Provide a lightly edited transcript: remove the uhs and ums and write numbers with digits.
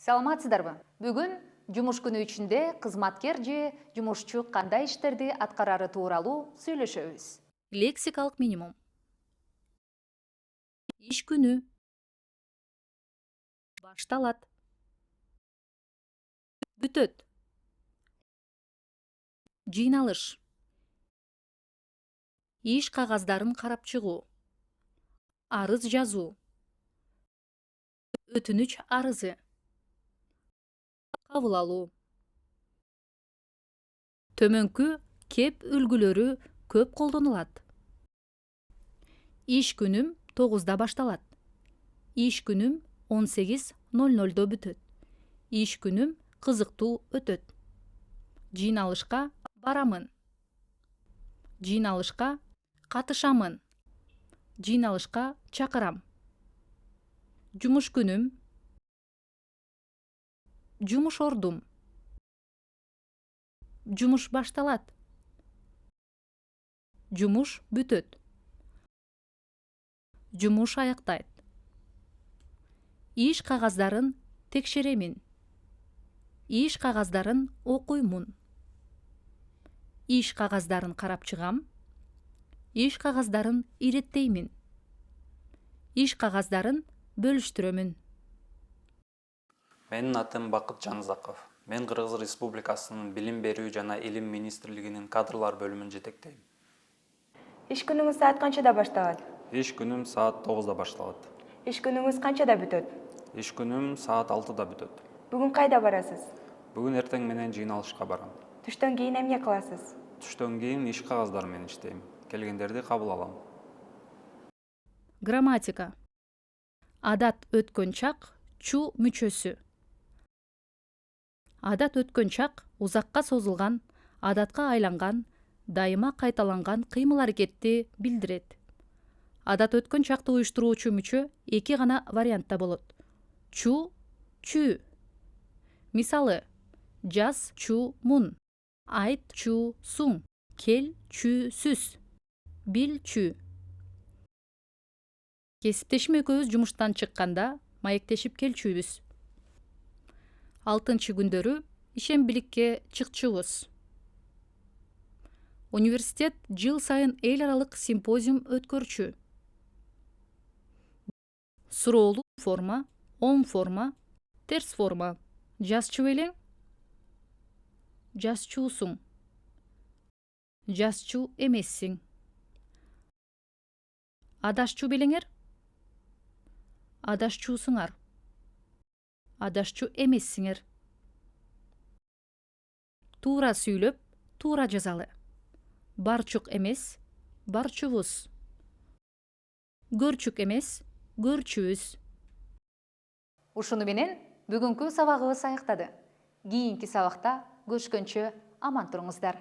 Саламатсыздарбы? Бүгүн жумуш күнү ичинде кызматкер же жумушчу кандай иштерди аткарары тууралуу сүйлөшөбүз. Лексикалык минимум. Иш күнү. Башталат. Бүтөт. Жыйналыш. Иш кагаздарын карап чыгуу. Арыз жазуу. Өтүнүч арызы. Кабыл алуу. Төмөнкү кеп үлгүлөрү көп колдонулат. Иш күнүм 9-да башталат. Иш күнүм 18:00 бүтөт. Иш күнүм кызыктуу өтөт. Жыйналышка барамын. Жыйналышка катышамын. Жыйналышка чакырам. Жумуш күнүм. Жумуш ордум. Жумуш башталат. Жумуш бүтөт. Жумуш аяктайт. Иш кагаздарын текшеремин. Иш кагаздарын окуймун. Иш кагаздарын карап чыгам. Иш кагаздарын иреттеймин. Иш кагаздарын бөлүштүрөмүн. Менин атым Бакыт Жанызаков. Мен Кыргыз Республикасынын Билим берүү жана Илим министрлигинин кадрлар бөлүмүн жетектейм. Иш күнүңүз саат канчада башталат? Иш күнүм саат 9-да башталат. Иш күнүңүз канчада бүтөт? Иш күнүм саат 6-да бүтөт. Бүгүн кайда барасыз? Бүгүн эртең менен жыйналышка барам. Түштөн кийин эмне кыласыз? Түштөн кийин иш кагаздары менен иштейм. Келгендерди кабыл алам. Грамматика. Адат өткөн чак чу мүчөсү. Адат өткөн чак узакка созулган, адатка айланган, дайыма кайталанган кыймыл-аракетти билдирет. Адат өткөн чакты уюштуруучу мүчө эки гана вариантта болот. Чу, чү. Мисалы: жаз чу мун, айт чу суң, кел чү сүз, бил чү. Кесиптешим экөөбүз жумуштан чыкканда маектешип келчүбүз. 6-күндөрү ишембиликке чыкчубуз. Университет жыл сайын эл аралык симпозиум өткөрчү. Суроолуу форма, оң форма, терс форма. Жазчу белең? Жазчуусуң. Жазчу эмессиң. Адашчу белеңер? Адашчуусуңар. Адашчу эмессиңер. Туура сүйлөп, туура жазалы. Барчук эмес, барчубуз. Көрчүк эмес, көрчүбүз. Ушуну менен бүгүнкү сабагыбыз аяктады. Кийинки сабакта көрүшкөнчө аман туруңуздар.